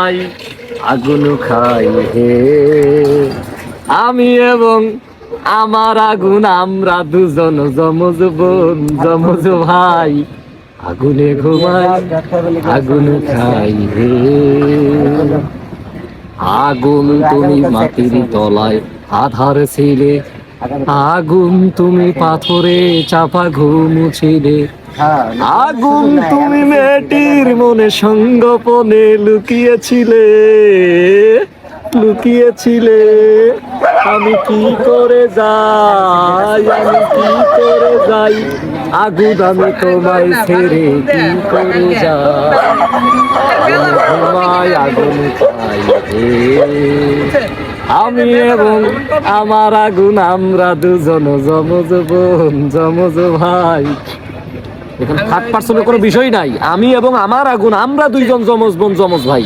ঘুমাই আগুন খাই হে। আমি এবং আমার আগুন, আমরা দুজন যমজ বোন যমজ ভাই, আগুনে ঘুমাই আগুন খাই হে। আগুন তুমি মাটির তলায় আধার ছিলে, আগুন তুমি পাথরে চাপা ঘুমুছিলে, আগুন তুমি মেয়েটির মনে সঙ্গোপনে লুকিয়েছিলে লুকিয়েছিলে। আমি কি করে যাই, আমি কি করে যাই, আগুন আমি তোমায় ছেড়ে কি করে যাই, আগুন ঘুমাই আগুন খাই হে। আমি এবং আমার আগুন, আমরা দুজন যমজ বোন যমজ ভাই। এখানে থার্ড পার্সনের কোনো বিষয় নাই, আমি এবং আমার আগুন, আমরা দুইজন যমজ বোন যমজ ভাই।